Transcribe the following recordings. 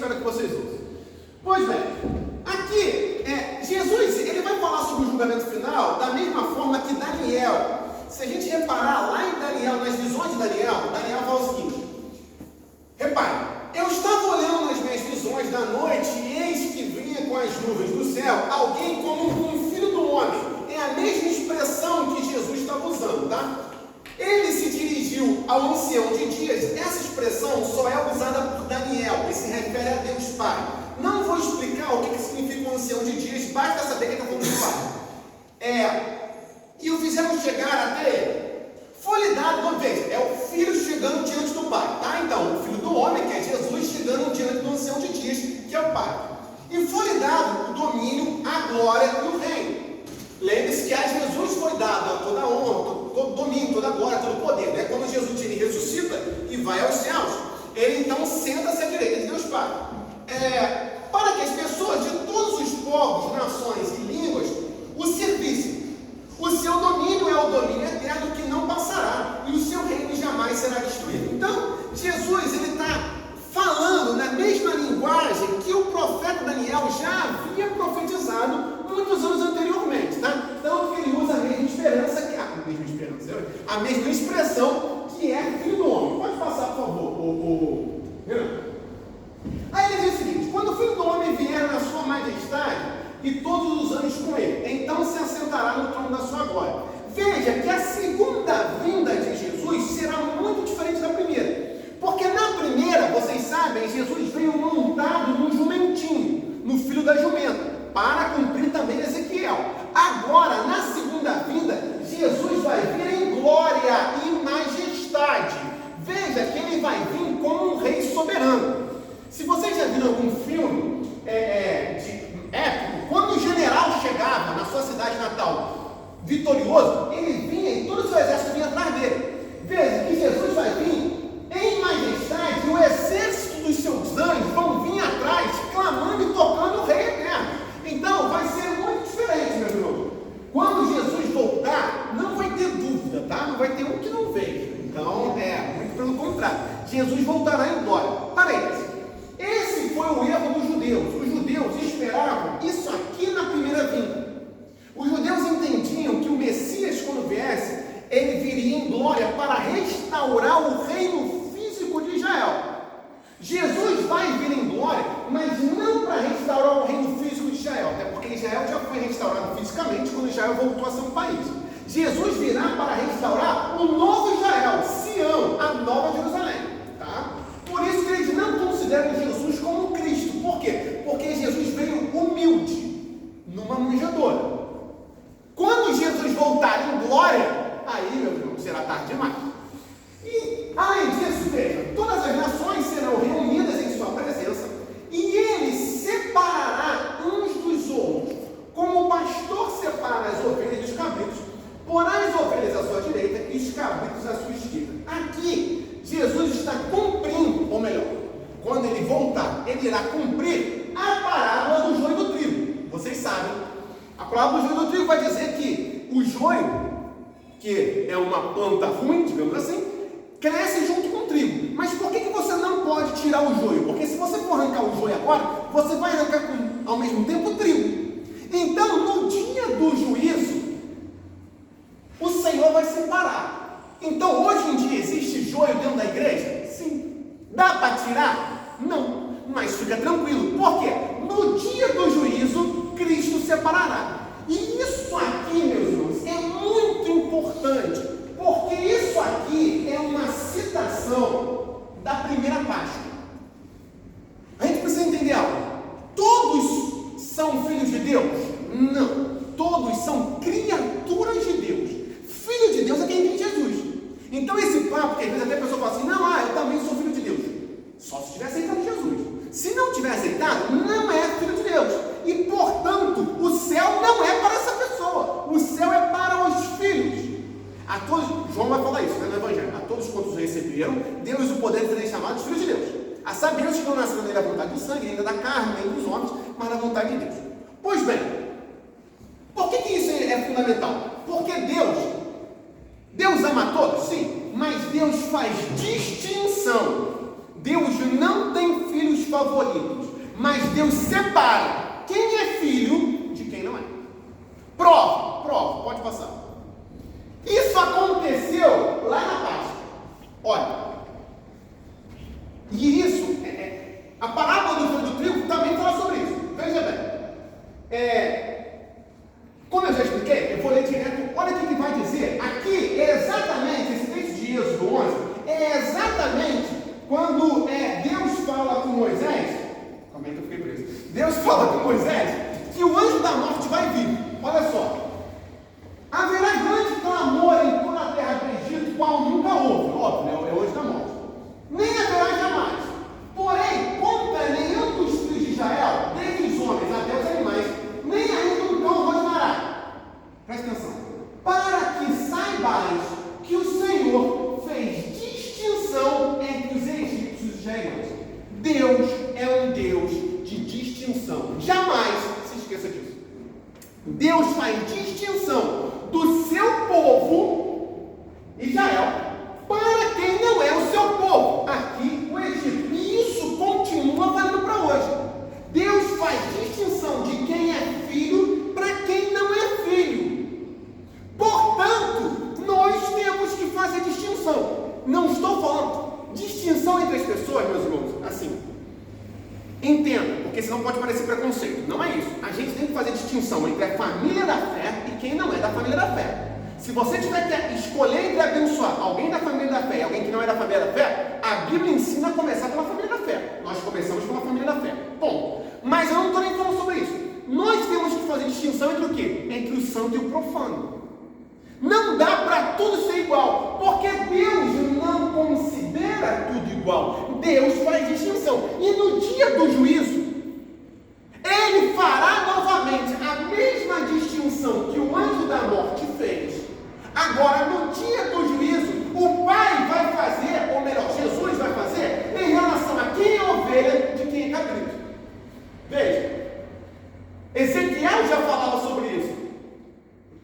espero que vocês ouçam. Pois bem, aqui, Jesus, ele vai falar sobre o julgamento final da mesma forma que Daniel. Se a gente reparar lá em Daniel, nas visões de Daniel fala o seguinte: repare, eu estava olhando nas minhas visões da noite e eis que vinha com as nuvens do céu alguém como um filho do homem. É a mesma expressão que Jesus estava usando, tá? Ele se dirigiu ao ancião de dias. Essa expressão só é usada por Daniel e se refere a Deus Pai. Não vou explicar o que significa um ancião de dias, basta saber que está falando do Pai. E o fizemos chegar até ele. Foi-lhe dado, uma vez, é o filho chegando diante do Pai, tá? Então, o filho do homem, que é Jesus, chegando diante do ancião de dias, que é o Pai. E foi-lhe dado o domínio, a glória e o reino. Lembre-se que a Jesus foi dado toda a honra, todo domínio, toda a glória, todo o poder, né? Quando Jesus ele ressuscita e vai aos céus, ele então senta-se à direita de Deus Pai. Para que as pessoas de todos os povos, nações e línguas o servissem. O seu domínio é o domínio eterno que não passará, e o seu reino jamais será destruído. Então, Jesus ele está falando na mesma linguagem que o profeta Daniel já havia profetizado muitos anos anteriormente, tá? Então, ele usa a mesma esperança, a mesma expressão que é filho do homem. Pode passar, por favor, Renan. Aí ele diz o seguinte: quando o filho do homem vier na sua majestade e todos os anos com ele, então se assentará no trono da sua glória. Veja que a segunda vinda de Jesus será muito diferente da primeira, porque na primeira, vocês sabem, Jesus veio montado num jumentinho, no filho da jumenta, para cumprir também Ezequiel. Agora, na segunda vinda, Jesus vai vir em glória e majestade. Veja que ele vai vir como um rei soberano. Se vocês já viram algum filme épico, quando o general chegava na sua cidade natal vitorioso, ele vinha e todo o seu exército vinha atrás dele. Veja que Jesus vai vir em majestade e o exército dos seus anjos vão vir atrás, clamando e tocando o rei eterno. Então vai ser muito diferente, meu irmão. Quando Jesus voltar, não vai ter dúvida, tá? Não vai ter um que não veja. Então, muito pelo contrário. Jesus voltará em glória. Parênteses. Esse foi o erro dos judeus. Os judeus esperavam isso aqui na primeira vinda. Os judeus entendiam que o Messias, quando viesse, ele viria em glória para restaurar o reino físico de Israel. Jesus vai vir em glória, mas não para restaurar o reino físico de Israel, até porque Israel já foi restaurado fisicamente quando Israel voltou a ser um país. Jesus virá para restaurar o novo Israel, Sião, a nova Jerusalém. Tá? Por isso que eles não consideram Jesus como Cristo. Por quê? Porque Jesus veio humilde, numa manjedoura. Quando Jesus voltar em glória, aí, meu irmão, será tarde demais. E, além disso, veja, todas as nações serão reunidas em sua presença, e ele separará uns dos outros, como o pastor separa as ovelhas dos cabritos, porá as ovelhas à sua direita e os cabritos à sua esquerda. Aqui, Jesus está cumprindo, ou melhor, quando ele voltar, ele irá cumprir a parábola do joio e do trigo. Vocês sabem, a parábola do joio e do trigo vai dizer que o joio, que é uma planta ruim, digamos assim, cresce junto com o trigo. Mas por que você não pode tirar o joio? Porque se você for arrancar o joio agora, você vai arrancar ao mesmo tempo o trigo. Então, no dia do juízo, o Senhor vai separar. Então, hoje em dia, existe joio dentro da igreja? Sim. Dá para tirar? Não. Mas fica tranquilo. Por quê? No dia do juízo, Cristo separará. E isso aqui, meus irmãos, é muito importante, porque isso aqui é uma citação da primeira Páscoa. A gente precisa entender algo. Todos são filhos de Deus? Não. Todos são criaturas de Deus. Filho de Deus é quem tem Jesus. Então esse papo, que às vezes até a pessoa fala assim, não, eu também sou filho de Deus. Só se tiver aceitado Jesus. Se não tiver aceitado, não é filho de Deus. E, portanto, o céu não é para essa pessoa. O céu é para os filhos. A todos, João vai falar isso, né, no Evangelho. A todos quantos receberam, deu-lhes o poder de serem chamados filhos de Deus. A saber, os que não nasceram nem da vontade do sangue, ainda da carne, nem dos homens, mas da vontade de Deus. Pois bem, por que isso é fundamental? Porque Deus ama a todos, sim, mas Deus faz distinção Deus não tem filhos favoritos, mas Deus separa quem é filho de quem não é. Prova, pode passar. Isso aconteceu lá na Páscoa. Olha, e isso, a parábola do joio do trigo também fala sobre isso. Veja bem, como eu já expliquei, eu vou ler direto. Olha o que vai dizer. Aqui é exatamente, esse texto de Êxodo 11, é exatamente quando Deus fala com Moisés. Calma aí que eu fiquei preso. Deus fala com Moisés que o anjo da morte vai vir. Olha só. Haverá grande clamor em toda a terra do Egito, qual nunca houve. Óbvio, né? É o anjo da morte. Nem haverá jamais. Porém, contra nenhum dos filhos de Israel, desde os homens até os animais, nem ainda um cão rosnará. Presta atenção. Para que saibais que o Senhor fez distinção entre os egípcios e os israelitas. Deus é um Deus de distinção. Jamais se esqueça disso. Deus faz distinção do seu povo, Israel, para quem não é o seu povo, aqui o Egito. E isso continua valendo para hoje. Deus faz distinção de quem é filho para quem não é filho. Portanto, nós temos que fazer distinção. Não estou falando distinção entre as pessoas, meus irmãos, assim. Entenda, porque senão pode parecer preconceito. Não é isso. A gente tem que fazer distinção entre a família da fé e quem não é da família da fé. Se você tiver que escolher entre abençoar alguém da família da fé e alguém que não é da família da fé, a Bíblia ensina a começar pela família da fé. Nós começamos pela família da fé. Bom, mas eu não estou nem falando sobre isso. Nós temos que fazer distinção entre o quê? Entre o santo e o profano. Não dá para tudo ser igual, porque Deus não considera tudo igual. Deus faz distinção. E no dia do juízo, Ele fará novamente a mesma distinção que o anjo da morte fez. Agora, no dia do juízo, o Pai vai fazer, ou melhor, Jesus vai fazer, em relação a quem é ovelha de quem é cabrito. Veja, Ezequiel já falava sobre isso.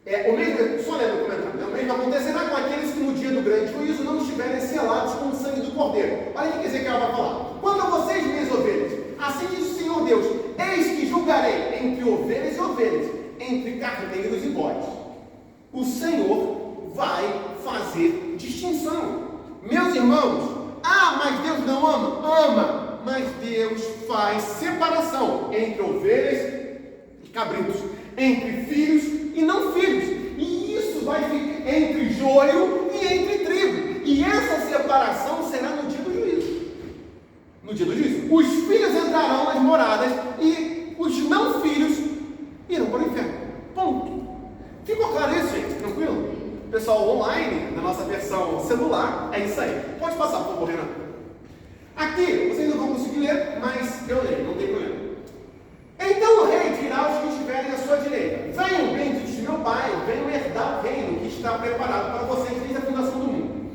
O mesmo, só lendo o comentário, o mesmo acontecerá com aqueles que no dia do grande juízo não estiverem selados com o sangue do Cordeiro. Olha o que Ezequiel vai falar. Quando a vocês, minhas ovelhas, assim diz o Senhor Deus, eis que julgarei entre ovelhas e ovelhas, entre carneiros e bodes. O Senhor vai fazer distinção. Meus irmãos, mas Deus não ama? Ama, mas Deus faz separação entre ovelhas e cabritos, entre filhos e não filhos, e isso vai ficar entre joio e entre trigo, e essa separação será no dia do juízo. No dia do juízo, os filhos entrarão nas moradas e os não filhos irão para o inferno. Ponto. Ficou claro isso, gente? Tranquilo? Pessoal online, na nossa versão celular, é isso aí. Pode passar, por favor, Renan. Aqui, vocês não vão conseguir ler, mas eu leio, não tem problema. Então o rei dirá aos que estiverem à sua direita: venham, benditos de meu Pai, venham herdar o reino que está preparado para vocês desde a fundação do mundo.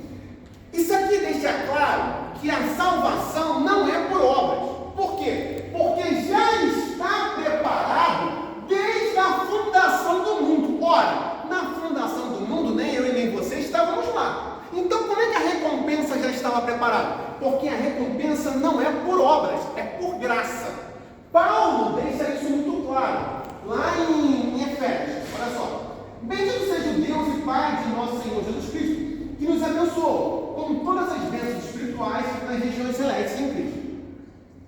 Isso aqui deixa claro que a salvação não é por obras. Por quê? Porque já está preparado desde a fundação do mundo. Ora, na fundação do mundo, nem eu e nem você estávamos lá. Então, como é que a recompensa já estava preparada? Porque a recompensa não é por obras, é por graça. Paulo deixa isso muito claro, lá em Efésios. Olha só. Bendito seja o Deus e Pai de nosso Senhor Jesus Cristo, que nos abençoou com todas as bênçãos espirituais nas regiões celestes em Cristo.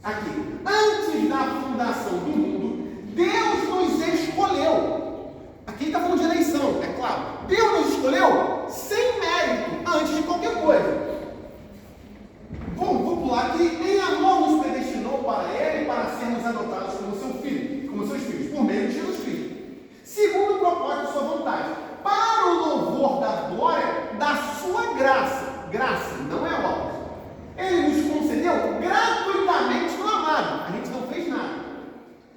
Aqui, antes da fundação do mundo, Deus nos escolheu. Aqui está falando de eleição, é claro. Deus nos escolheu sem mérito, antes de qualquer coisa. Vou pular aqui. Em amor nos predestinou para Ele, para sermos adotados como seus filhos, por meio de Jesus Cristo, segundo o propósito de sua vontade, para o louvor da glória da sua graça. Graça, não é obra. Ele nos concedeu gratuitamente no amado. A gente não fez nada.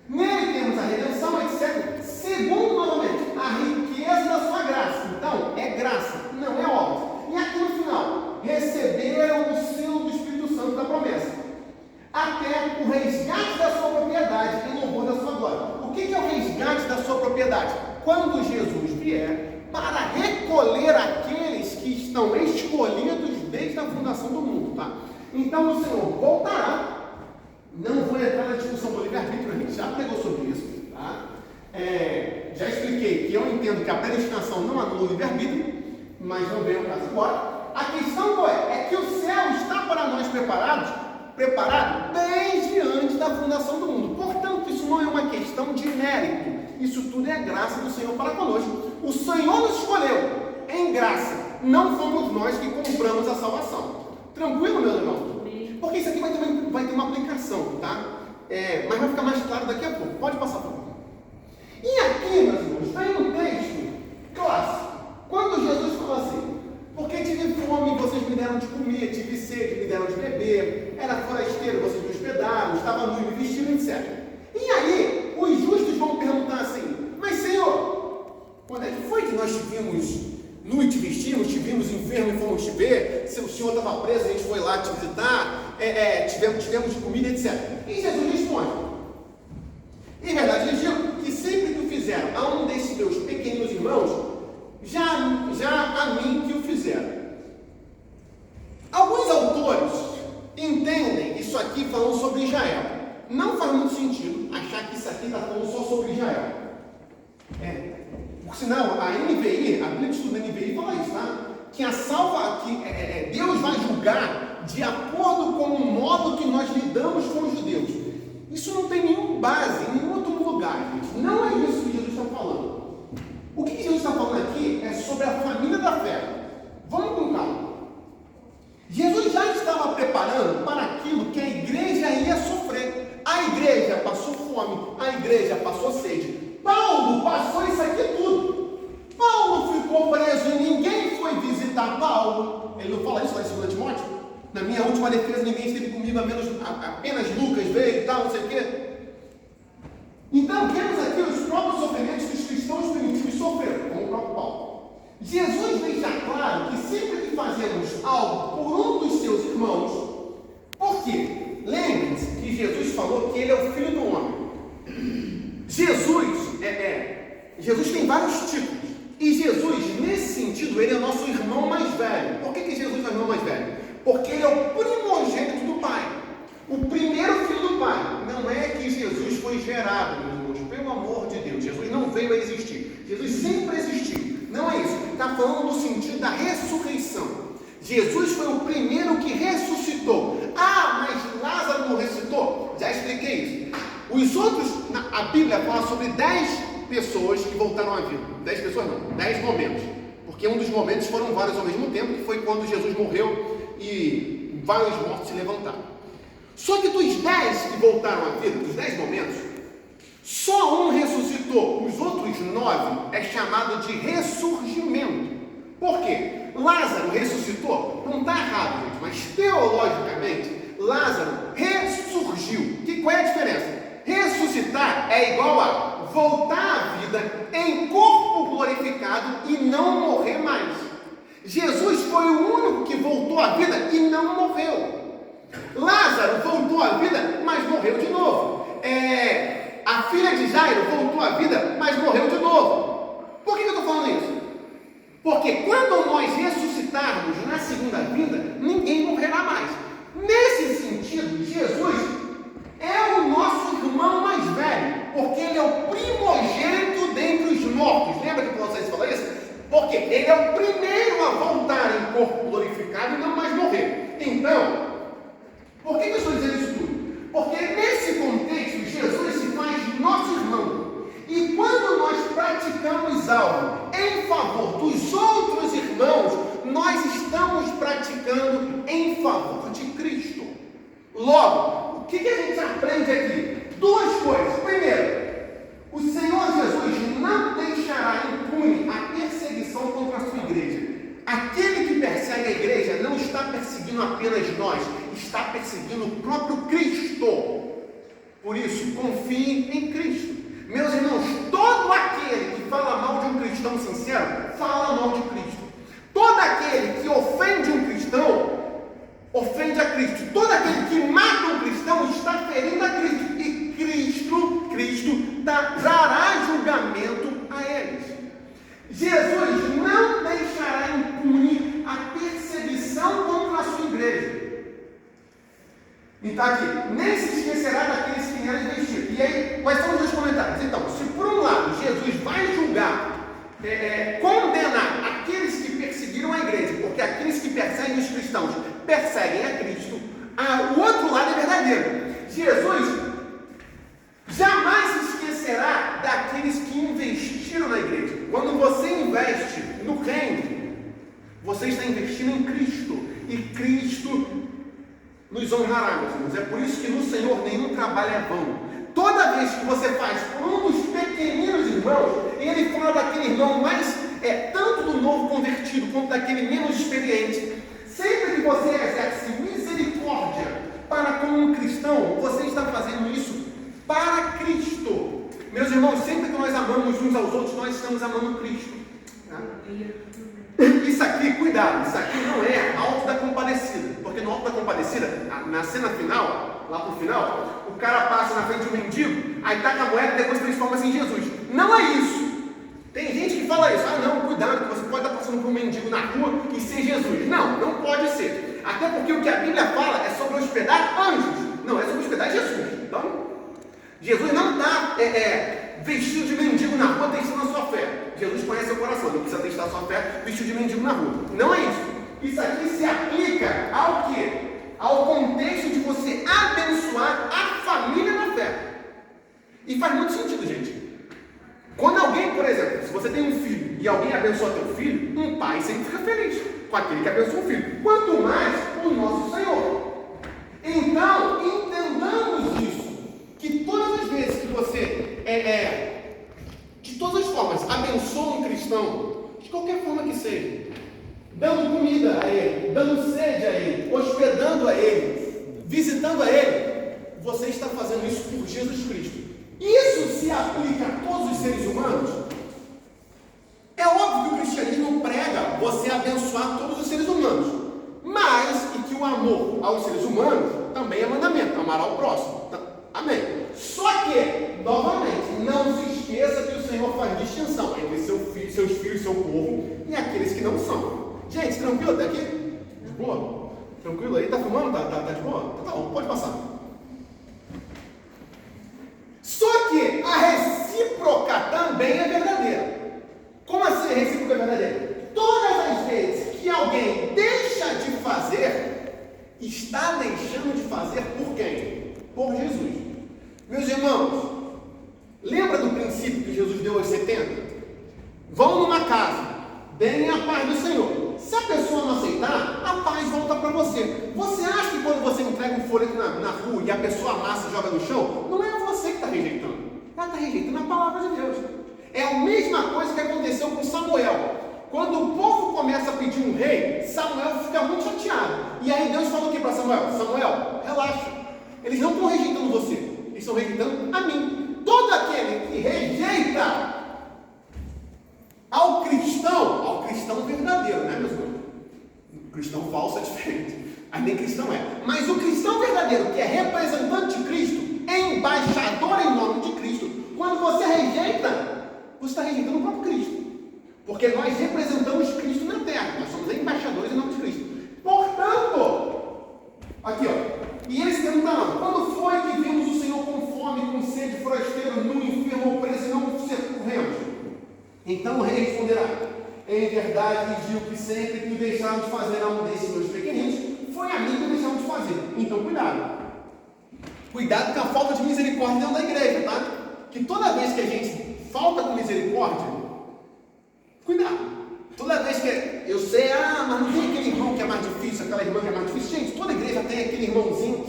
Nele temos a redenção, etc. Segundo, novamente, a riqueza da sua graça. Então, é graça, não é obra. E aqui no final, receberam o selo do Espírito Santo da promessa, até o resgate da sua propriedade em louvor da sua glória. O que é o resgate da sua propriedade? Quando Jesus vier para recolher aqueles que estão escolhidos desde a fundação do mundo, tá? Então o Senhor voltará. Não vou entrar na discussão do livre-arbítrio, a gente já pregou sobre isso, tá? Já expliquei que eu entendo que a predestinação não anula o livre-arbítrio, mas não vem ao caso agora. A questão é que o céu está para nós preparado desde antes da fundação do mundo. Portanto, isso não é uma questão de mérito. Isso tudo é graça do Senhor para conosco. O Senhor nos escolheu em graça. Não fomos nós que compramos a salvação. Tranquilo, meu irmão? Porque isso aqui vai ter uma aplicação, tá? Mas vai ficar mais claro daqui a pouco. Pode passar, por favor. E aqui, meus irmãos, vem um texto clássico. Quando Jesus falou assim: porque tive fome, vocês me deram de comer, tive sede, me deram de beber, era forasteiro, vocês me hospedaram, estava nu, me vestiram, etc. E aí, os justos vão perguntar assim: mas Senhor, quando é que foi que nós te vimos nu e te vestimos, te vimos enfermo e fomos te ver? Se o Senhor estava preso, a gente foi lá te visitar, tivemos de comida, etc. E Jesus responde: em verdade lhes digo que sempre que o fizeram a um desses meus pequenos irmãos, já a mim que o fizeram. Alguns autores entendem isso aqui falando sobre Israel. Não faz muito sentido achar que isso aqui está falando só sobre Israel. Por sinal, a NVI, a Bíblia de Estudo da NVI fala isso, tá? Que Deus vai julgar de acordo com o modo que nós lidamos com os judeus. Isso não tem nenhuma base em nenhum outro lugar, gente. Não é isso que Jesus está falando. O que Jesus está falando aqui é sobre a família da fé. Vamos com calma. Jesus já estava preparando para aquilo que a igreja ia sofrer. A igreja passou fome, a igreja passou sede. Paulo passou isso aqui tudo. Paulo ficou preso e ninguém foi visitar Paulo. Ele não fala isso lá em 2 Timóteo? Na minha última defesa ninguém esteve comigo, apenas Lucas veio e tal, não sei o quê. Então temos aqui os próprios sofrimentos que os cristãos primitivos sofreram, como o próprio Paulo. Jesus deixa claro que sempre que fazemos algo por um dos seus irmãos, por quê? Lembre-se que Jesus falou que ele é o Filho do Homem. Jesus tem vários títulos. E Jesus, nesse sentido, ele é o nosso irmão mais velho. Por que Jesus é o irmão mais velho? Porque ele é o primogênito do Pai. O primeiro filho do Pai. Não é que Jesus foi gerado, meus irmãos, pelo amor de Deus. Jesus não veio a existir. Jesus sempre existiu. Não é isso. Ele está falando no sentido da ressurreição. Jesus foi o primeiro que ressuscitou. Ah, mas Lázaro não ressuscitou? Já expliquei isso. Os outros, a Bíblia fala sobre 10 pessoas que voltaram à vida. 10 pessoas não, 10 momentos. Porque um dos momentos foram vários ao mesmo tempo, que foi quando Jesus morreu e vários mortos se levantaram. Só que dos 10 que voltaram à vida, dos 10 momentos, só um ressuscitou. Os outros 9 é chamado de ressurgimento. Por quê? Lázaro ressuscitou? Não está errado, gente, mas teologicamente, Lázaro ressurgiu. Qual é a diferença? Ressuscitar é igual a voltar à vida em corpo glorificado e não morrer mais. Jesus foi o único que voltou à vida e não morreu. Lázaro voltou à vida, mas morreu de novo. A filha de Jairo voltou à vida, mas morreu de novo. Por que eu estou falando isso? Porque quando nós ressuscitarmos na segunda vinda, ninguém morrerá mais. Nesse sentido, Jesus é o nosso irmão mais velho, porque ele é o primogênito dentre os mortos. Lembra que vocês falaram isso? Porque ele é o primeiro a voltar em corpo glorificado e não mais morrer. Então, por que eu estou dizendo isso tudo? Porque nesse contexto, Jesus se faz nosso irmão. E quando nós praticamos algo em favor dos outros irmãos, nós estamos praticando em favor de Cristo. Logo, o que a gente aprende aqui? Duas coisas. Primeiro, o Senhor Jesus não deixará impune a perseguição contra a sua igreja. Aquele que persegue a igreja não está perseguindo apenas nós, está perseguindo o próprio Cristo. Por isso, confie em Cristo. Meus irmãos, todo aquele que fala mal de um cristão sincero, fala mal de Cristo. Todo aquele que ofende um cristão, ofende a Cristo. Todo aquele que mata um cristão está ferindo a Cristo. E Cristo trará julgamento a eles. Jesus não deixará impune a perseguição contra a sua igreja. Então aqui, nem se esquecerá daqueles que nelas investiram. E aí, quais são os dois comentários? Então, se por um lado Jesus vai julgar, condenar aqueles que perseguiram a igreja, porque aqueles que perseguem os cristãos perseguem a Cristo, o outro lado é verdadeiro. Jesus jamais se esquecerá daqueles que investiram na igreja. Quando você investe no reino, você está investindo em Cristo, e Cristo nos honrará, meus irmãos. É por isso que no Senhor nenhum trabalho é vão. Toda vez que você faz por um dos pequeninos irmãos, ele fala daquele irmão mais, tanto do novo convertido, quanto daquele menos experiente. Sempre que você exerce misericórdia para com um cristão, você está fazendo isso para Cristo. Meus irmãos, sempre que nós amamos uns aos outros, nós estamos amando Cristo. Tá? Isso aqui, cuidado, isso aqui não é Alto da Compadecida, porque no Alto da Compadecida, na cena final, lá pro final, o cara passa na frente de um mendigo, aí taca a moeda e depois transforma-se em Jesus. Não é isso. Tem gente que fala isso, não, cuidado, que você pode estar passando por um mendigo na rua e ser Jesus. Não, não pode ser. Até porque o que a Bíblia fala é sobre hospedar anjos, não é sobre hospedar Jesus. Então, Jesus não está vestido de mendigo na rua testando a sua fé. Jesus conhece o coração, não precisa testar a sua fé vestido de mendigo na rua. Não é isso. Isso aqui se aplica ao quê? Ao contexto de você abençoar a família na fé. E faz muito sentido, gente. Quando alguém, por exemplo, se você tem um filho e alguém abençoa teu filho, um pai sempre fica feliz com aquele que abençoa o filho. Quanto mais o nosso Senhor. Então, entendamos isso. Que todas as vezes que você, de todas as formas, abençoa um cristão, de qualquer forma que seja, dando comida a ele, dando sede a ele, hospedando a ele, visitando a ele, você está fazendo isso por Jesus Cristo. Isso se aplica a todos os seres humanos? É óbvio que o cristianismo prega você abençoar todos os seres humanos, mas e que o amor aos seres humanos também é mandamento, amar ao próximo. Amém. Só que, novamente, não se esqueça que o Senhor faz distinção entre seus filhos, seu povo e aqueles que não são. Gente, tranquilo até aqui? De boa? Tranquilo aí? Tá filmando? Tá de boa? Tá bom, pode passar. Só que a recíproca também é verdadeira. Como assim a recíproca é verdadeira? Todas as vezes que alguém deixa de fazer, está deixando de fazer por quem? Por Jesus. Meus irmãos, lembra do princípio que Jesus deu aos 70? Vão numa casa, deem a paz do Senhor. Se a pessoa não aceitar, a paz volta para você. Você acha que quando você entrega um folheto na rua e a pessoa amassa e joga no chão, não é você que está rejeitando. Ela está rejeitando a palavra de Deus. É a mesma coisa que aconteceu com Samuel. Quando o povo começa a pedir um rei, Samuel fica muito chateado. E aí Deus falou o que para Samuel? Samuel, relaxa. Eles não estão rejeitando você, eles estão rejeitando a mim. Todo aquele que rejeita ao cristão verdadeiro, né, meus irmãos? O cristão falso é diferente. Aí nem cristão é. Mas o cristão verdadeiro, que é representante de Cristo, embaixador em nome de Cristo, quando você rejeita, você está rejeitando o próprio Cristo. Porque nós representamos Cristo na terra. Nós somos embaixadores em nome de Cristo. Portanto, aqui ó. E eles perguntaram, quando foi que vimos o Senhor com fome, com sede, forasteiro, nu, enfermo ou preso e não socorremos? Então o rei responderá, em verdade digo que sempre que deixaram de fazer a um desses meus pequeninos, foi a mim que deixaram de fazer. Então cuidado. Cuidado com a falta de misericórdia dentro da igreja, tá? Que toda vez que a gente falta com misericórdia, cuidado. Toda vez que eu sei, mas não tem aquele irmão que é mais difícil, aquela irmã que é mais difícil. Gente, toda igreja tem aquele irmãozinho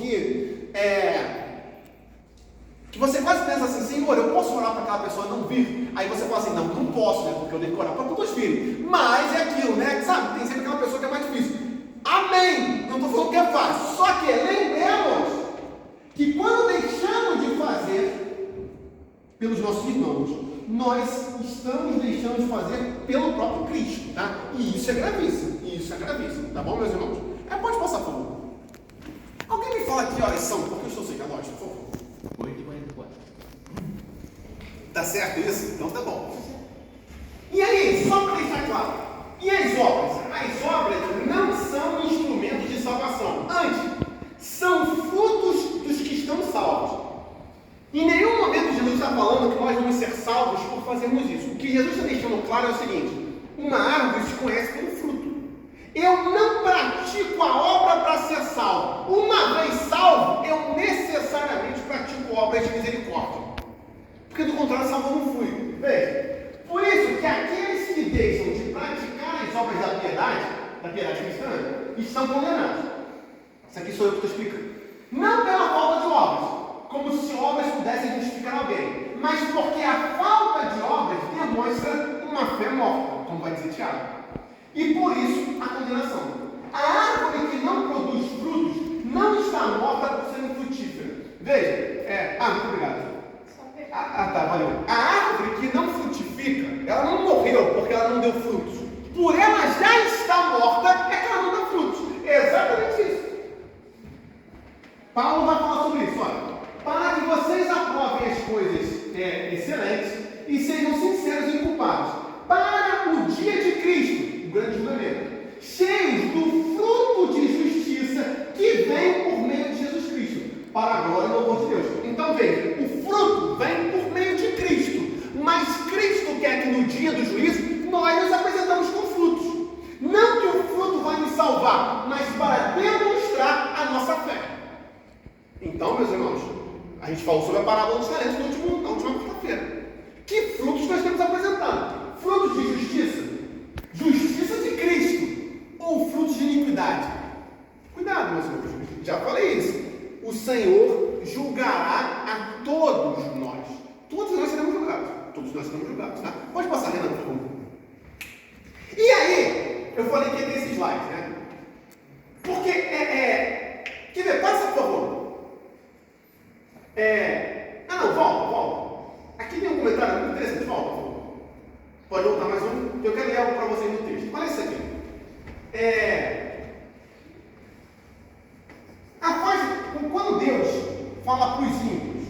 que você quase pensa assim, Senhor, eu posso orar para aquela pessoa não vir? Aí você fala assim, não posso, né? Porque eu devo orar para todos os filhos. Mas é aquilo, né? Sabe, tem sempre aquela pessoa que é mais difícil. Amém! Não estou falando que é fácil. Só que lembremos que quando deixamos de fazer pelos nossos irmãos, nós estamos deixando de fazer pelo próprio Cristo, tá? E isso é gravíssimo, tá bom, meus irmãos? Pode passar, por favor. Alguém me fala que horas são, porque eu estou sem relógio, por favor. 8h44. Tá certo isso? Então tá bom. E aí, só para deixar claro, e as obras? As obras não são instrumentos de salvação. Antes, são frutos condenados. Isso aqui sou eu que estou explicando. Não pela falta de obras, como se obras pudessem justificar alguém, mas porque a falta de obras demonstra uma fé morta, como vai dizer Tiago. E por isso a condenação. A árvore que não produz frutos não está morta por ser infrutífera. Veja, muito obrigado. Tá, valeu. A árvore que não frutifica, ela não morreu porque ela não deu frutos. Por ela já estar morta, é que ela não dá frutos. É exatamente isso. Paulo vai falar sobre isso, olha. Para que vocês aprovem as coisas excelentes e sejam sinceros e culpados. Para o dia de Cristo, o grande julgamento, cheios do fruto de justiça que vem por meio de Jesus Cristo, para a glória e louvor de Deus. Então veja, o fruto vem por meio de Cristo, mas Cristo quer que no dia do juízo nós nos apresentamos com frutos. Não que o fruto vai nos salvar, mas para demonstrar a nossa fé. Então, meus irmãos, a gente falou sobre a parábola dos talentos na última quarta-feira. Que frutos nós temos apresentado? Frutos de justiça? Justiça de Cristo? Ou frutos de iniquidade? Cuidado, meus irmãos, já falei isso. O Senhor julgará a todos nós. Todos nós seremos julgados. Todos nós seremos julgados, tá? Pode passar, Renan, por favor. E aí, eu falei que ia ter esse slide, né? Porque, quer ver, passa, por favor. Volta. Aqui tem um comentário muito interessante, volta, por favor. Pode voltar mais um? Eu quero ler algo para vocês no texto. Olha isso aqui. Quando Deus fala para os ímpios,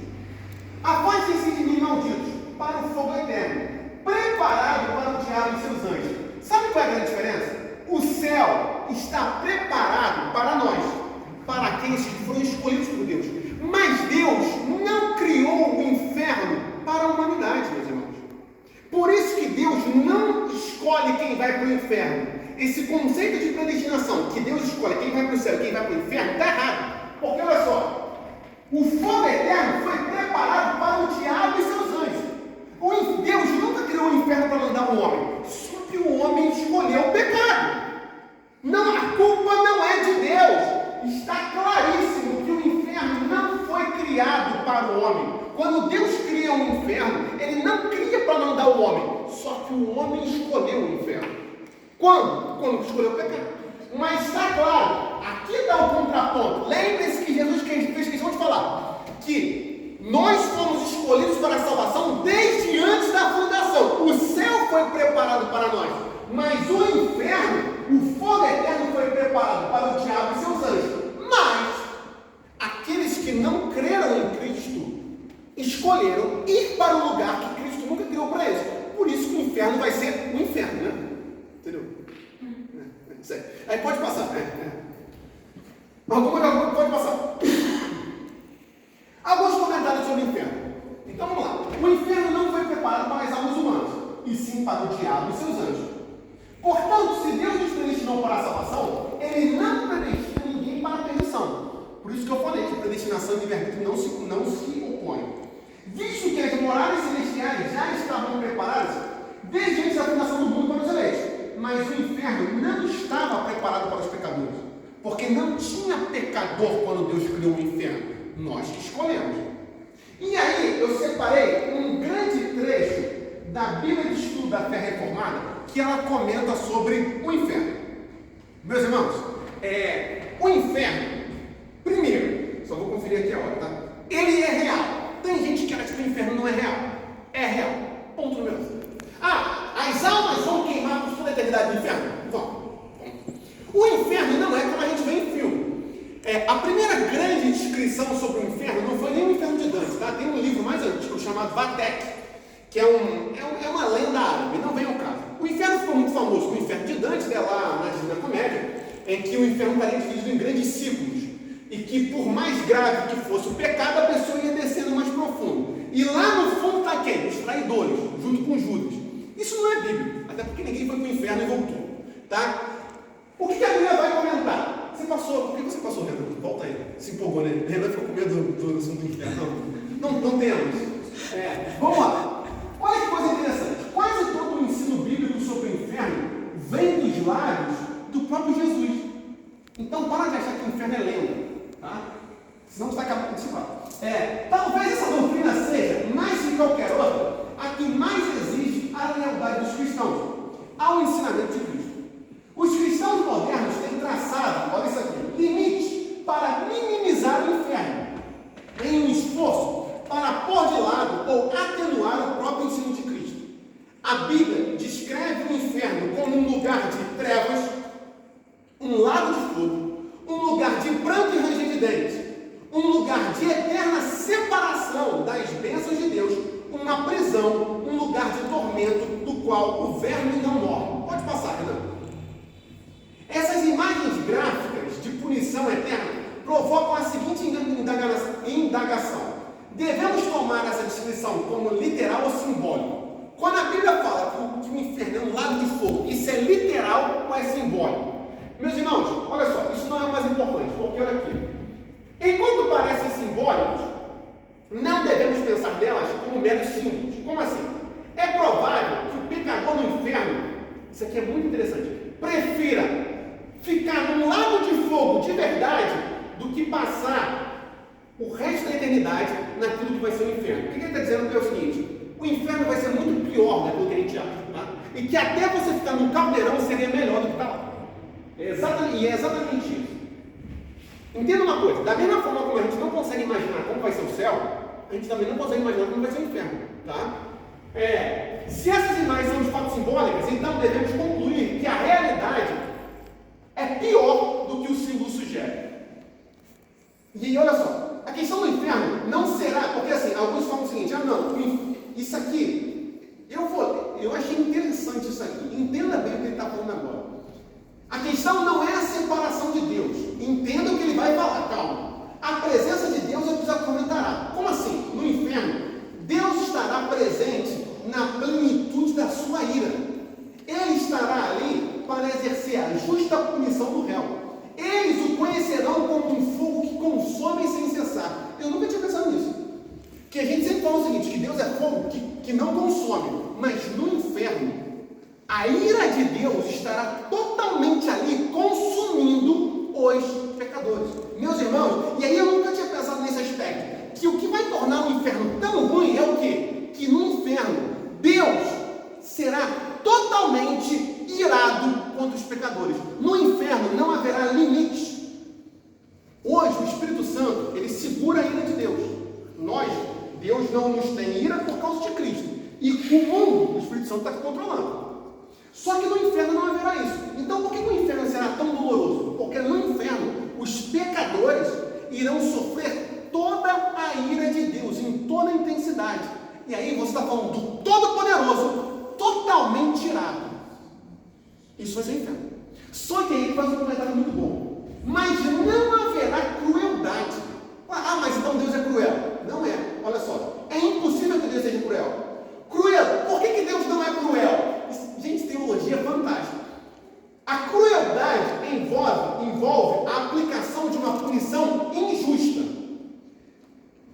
afastem-se de mim, malditos, para o fogo eterno, preparado para o diabo e seus anjos. Sabe qual é a grande diferença? O céu está preparado para nós, para aqueles que foram escolhidos por Deus. Mas Deus não criou o inferno para a humanidade, meus irmãos. Por isso que Deus não escolhe quem vai para o inferno. Esse conceito de predestinação, que Deus escolhe quem vai para o céu e quem vai para o inferno, está errado. Porque olha só, o fogo eterno foi preparado para o diabo e seus anjos. Deus nunca criou o inferno para mandar o homem, só que o homem escolheu o pecado. Não, a culpa não é de Deus. Está claríssimo que o inferno não foi criado para o homem. Quando Deus cria o inferno, Ele não cria para mandar o homem, só que o homem escolheu o inferno. Quando? Quando escolheu o pecado. Mas está claro, aqui está o contraponto. Lembre-se que Jesus fez questão de falar que nós fomos escolhidos para a salvação desde antes da fundação. O céu foi preparado para nós, mas o inferno, o fogo eterno, foi preparado para o diabo e seus anjos. Mas aqueles que não creram em Cristo escolheram ir para o lugar que Cristo nunca criou para eles. Por isso que o inferno vai ser o inferno, né? Entendeu? Aí pode passar. Pode passar. Alguns comentários sobre o inferno. Então vamos lá. O inferno não foi preparado para as almas humanas, e sim para o diabo e seus anjos. Portanto, se Deus nos predestinou para a salvação, Ele não predestina ninguém para a perdição. Por isso que eu falei que predestinação e livre-arbítrio não se opõem. Visto que as moradas celestiais já estavam preparadas desde antes da fundação do mundo para os eleitos. Mas o inferno não estava preparado para os pecadores, porque não tinha pecador quando Deus criou o inferno. Nós que escolhemos. E aí eu separei um grande trecho da Bíblia de Estudo da Fé Reformada, que ela comenta sobre o inferno. Meus irmãos, o inferno, primeiro, só vou conferir aqui a hora, tá? Ele é real. Tem gente que acha que o inferno não é real. É real. Ponto número 1. As almas vão queimar por toda a eternidade no inferno? Vão. O inferno não é como a gente vê em filme. A primeira grande descrição sobre o inferno não foi nem o inferno de Dante, tá? Tem um livro mais antigo chamado Vatek, que é uma lenda árabe, não vem ao caso. O inferno ficou muito famoso com o inferno de Dante, lá na Divina Comédia, em que o inferno estaria dividido em grandes ciclos, e que por mais grave que fosse o pecado, a pessoa ia descendo mais profundo. E lá no fundo está quem? Os traidores, junto com Judas. Isso não é bíblico, até porque ninguém foi para o inferno e voltou, tá? O que a Bíblia vai comentar? Por que você passou, Renan? Volta aí, se empolgou, né? Renan ficou com medo do assunto do inferno. Não temos. Vamos lá. Olha que coisa interessante. Quase todo o ensino bíblico sobre o inferno vem dos lábios do próprio Jesus. Então, para de achar que o inferno é lenda, tá? Senão você vai acabar com isso. Talvez essa doutrina seja, mais que qualquer outra, a que mais exige a lealdade dos cristãos ao ensinamento de Cristo. Os cristãos modernos têm traçado, olha isso aqui, limites para minimizar o inferno, em um esforço para pôr de lado ou atenuar o próprio ensino de Cristo. A Bíblia descreve o inferno como um lugar de trevas, um lago de fogo, um lugar de pranto e ranger de dentes, um lugar de eterna separação das bênçãos de Deus, uma prisão, um lugar de tormento do qual o verme não morre. Pode passar, Renan. Essas imagens gráficas de punição eterna provocam a seguinte indagação. Devemos tomar essa descrição como literal ou simbólica? Quando a Bíblia fala que o inferno é um lago de fogo, isso é literal ou é simbólico? Meus irmãos, olha só, isso não é o mais importante, porque olha aqui. Enquanto parecem simbólicos, não devemos pensar nelas como meros símbolos. Como assim? É provável que o pecador no inferno, isso aqui é muito interessante, prefira ficar num lago de fogo de verdade do que passar o resto da eternidade naquilo que vai ser o inferno. O que ele está dizendo que é o seguinte: o inferno vai ser muito pior daquilo que a gente acha, tá? E que até você ficar num caldeirão seria melhor do que estar lá. É exatamente isso. Entenda uma coisa, da mesma forma como a gente não consegue imaginar como vai ser o céu, a gente também não consegue imaginar como vai ser o inferno, tá? Se essas imagens são de fato simbólicas, então devemos concluir que a realidade é pior do que o símbolo sugere. E olha só, a questão do inferno não será, porque assim, alguns falam o seguinte: isso aqui, eu achei interessante isso aqui, entenda bem o que ele está falando agora. A questão não é a separação de Deus, entenda o que ele vai falar, calma. A presença de Deus é que os atormentará. Como assim? No inferno, Deus estará presente na plenitude da sua ira. Ele estará ali para exercer a justa punição do réu. Eles o conhecerão como um fogo que consome sem cessar. Eu nunca tinha pensado nisso. Que a gente sempre fala o seguinte, que Deus é fogo que não consome. Mas no inferno, a ira de Deus estará totalmente ali consumindo os pecadores. Meus irmãos, e aí eu nunca tinha pensado nesse aspecto. Que o que vai tornar o inferno tão ruim é o quê? Que no inferno, Deus será totalmente irado contra os pecadores. No inferno não haverá limites. Hoje o Espírito Santo, ele segura a ira de Deus. Deus não nos tem ira por causa de Cristo. E o mundo, o Espírito Santo está controlando. Só que no inferno não haverá isso. Então por que o inferno será tão doloroso? Porque no inferno os pecadores irão sofrer toda a ira de Deus, em toda a intensidade. E aí você está falando do Todo-Poderoso totalmente irado. Isso vai ser inferno. Só que aí ele faz um comentário muito bom. Mas não haverá crueldade. Mas então Deus é cruel. Não é. Olha só. É impossível que Deus seja cruel. Por que Deus não é cruel? Gente, teologia fantástica. A crueldade envolve a aplicação de uma punição injusta.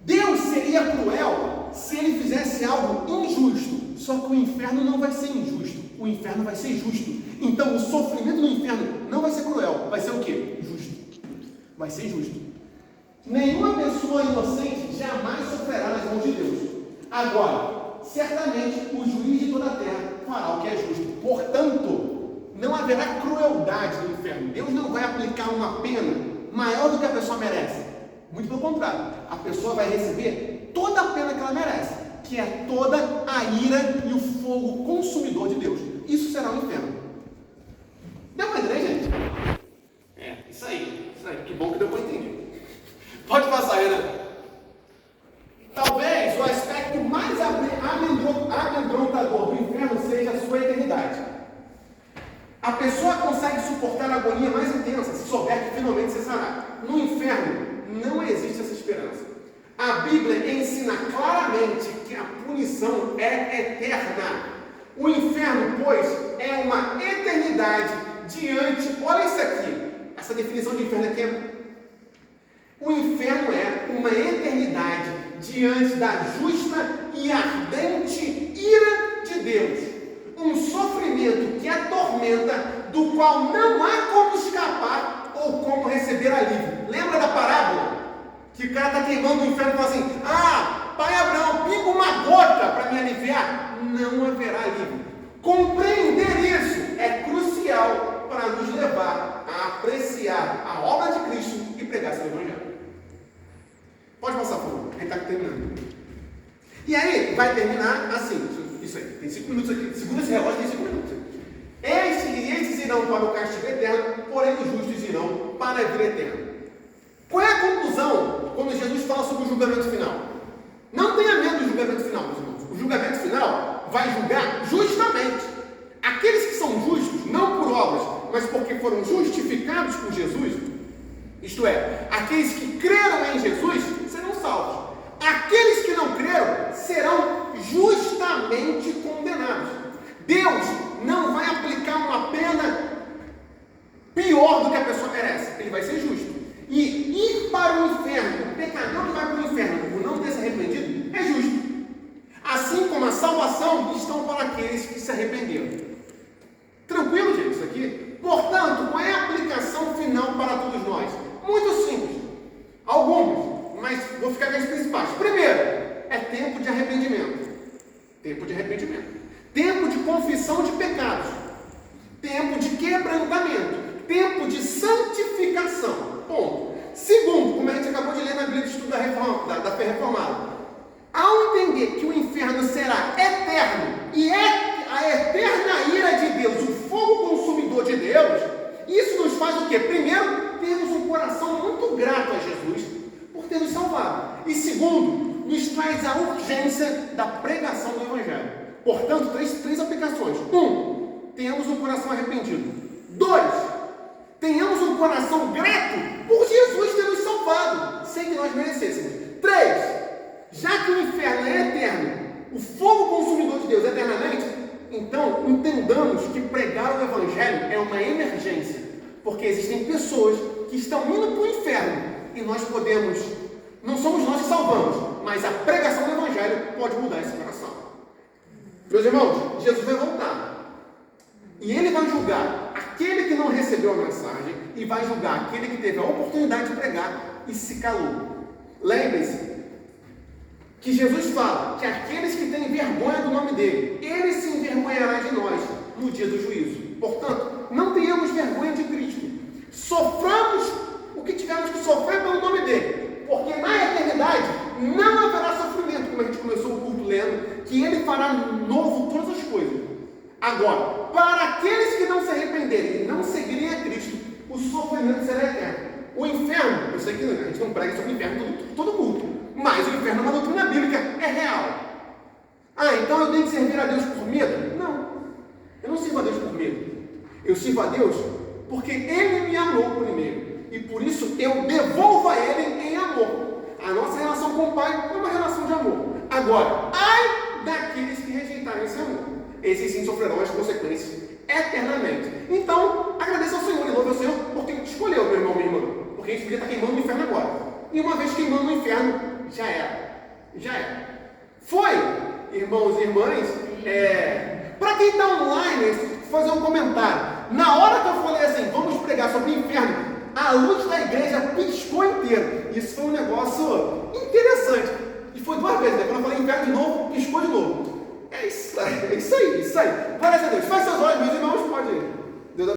Deus seria cruel se ele fizesse algo injusto. Só que o inferno não vai ser injusto. O inferno vai ser justo. Então o sofrimento no inferno não vai ser cruel. Vai ser o quê? Justo. Vai ser justo. Nenhuma pessoa inocente jamais sofrerá nas mãos de Deus. Agora, certamente o juiz de toda a terra fará o que é justo. Portanto, não haverá crueldade no inferno. Deus não vai aplicar uma pena maior do que a pessoa merece. Muito pelo contrário. A pessoa vai receber toda a pena que ela merece, que é toda a ira e o fogo consumidor de Deus. Isso será o inferno. Deu para entender, gente? Isso aí. Que bom que deu para entender. Pode passar, Renan. Talvez o aspecto mais amedrontador do inferno seja a sua eternidade. A pessoa consegue suportar a agonia mais intensa se souber que finalmente cessará. No inferno não existe essa esperança. A Bíblia ensina claramente que a punição é eterna. O inferno, pois, é uma eternidade diante... Olha isso aqui. Essa definição de inferno aqui é... O inferno é uma eternidade diante da justa e ardente ira de Deus. Um sofrimento que atormenta, do qual não há como escapar ou como receber alívio. Lembra da parábola? Que o cara está queimando o inferno e fala assim: ah, pai Abraão, pinga uma gota para me aliviar. Não haverá alívio. Compreender isso é crucial para nos levar a apreciar a obra de Cristo e pregar seu evangelho. Pode passar, por favor, ele está terminando. E aí, vai terminar assim, isso aí, tem 5 minutos aqui, segura esse relógio, tem 5 minutos. Estes irão para o castigo eterno, porém os justos irão para a vida eterna. Qual é a conclusão quando Jesus fala sobre o julgamento final? Não tenha medo do julgamento final, meus irmãos. O julgamento final vai julgar justamente aqueles que são justos, não por obras, mas porque foram justificados por Jesus. Isto é, aqueles que creram em Jesus serão salvos. Aqueles que não creram serão justamente condenados. Deus não vai aplicar uma pena pior do que a pessoa merece. Ele vai ser justo. E ir para o inferno, o pecador que vai para o inferno por não ter se arrependido, é justo. Assim como a salvação estão para aqueles que se arrependeram. Tranquilo, gente, isso aqui? Portanto, qual é a aplicação final para todos nós? Muito simples. Algumas, mas vou ficar com as principais. Primeiro, é tempo de arrependimento. Tempo de arrependimento. Tempo de confissão de pecados. Tempo de quebrantamento. Tempo de santificação. Ponto. Segundo, como a gente acabou de ler na Bíblia de Estudo da Fé Reformada, ao entender que o inferno será eterno e é a eterna ira de Deus, o fogo consumidor de Deus, isso nos faz o quê? Primeiro, termos um coração muito grato a Jesus por ter nos salvado. E segundo, nos traz a urgência da pregação do Evangelho. Portanto, três aplicações. 1. Tenhamos um coração arrependido. 2. Tenhamos um coração grato por Jesus ter nos salvado, sem que nós merecêssemos. 3. Já que o inferno é eterno, o fogo consumidor de Deus eternamente, então entendamos que pregar o Evangelho é uma emergência, porque existem pessoas que estão indo para o inferno e nós podemos, não somos nós que salvamos, mas a pregação do Evangelho pode mudar esse coração. Meus irmãos, Jesus vai voltar e ele vai julgar aquele que não recebeu a mensagem e vai julgar aquele que teve a oportunidade de pregar e se calou. Lembre-se que Jesus fala que aqueles que têm vergonha do nome dele, ele se envergonhará de nós no dia do juízo. Portanto, não tenhamos vergonha de Cristo. Soframos o que tivermos que sofrer pelo nome dele, porque na eternidade não haverá sofrimento, como a gente começou o culto lendo, que ele fará novo todas as coisas. Agora, para aqueles que não se arrependerem e não seguirem a Cristo, o sofrimento será eterno. O inferno, eu sei que a gente não prega sobre o inferno todo culto, mas o inferno é uma doutrina bíblica, é real. Ah, então eu tenho que servir a Deus por medo? Não, eu não sirvo a Deus por medo. Eu sirvo a Deus porque Ele me amou primeiro, e por isso eu devolvo a Ele em amor. A nossa relação com o Pai é uma relação de amor. Agora, ai daqueles que rejeitarem esse amor. Esses sim sofrerão as consequências eternamente. Então, agradeça ao Senhor e louve ao Senhor porque Ele te escolheu, meu irmão, minha irmã. Porque a gente podia estar queimando no inferno agora. E uma vez queimando no inferno, já era. Já era. Foi, irmãos e irmãs, para quem está online, fazer um comentário. Na hora que eu falei assim, vamos pregar sobre o inferno, a luz da igreja piscou inteira. Isso foi um negócio interessante. E foi 2 vezes, né? Quando eu falei inferno de novo, piscou de novo. É isso aí, é isso aí, isso aí. Glória a Deus. Faz seus olhos, meus irmãos, pode ir.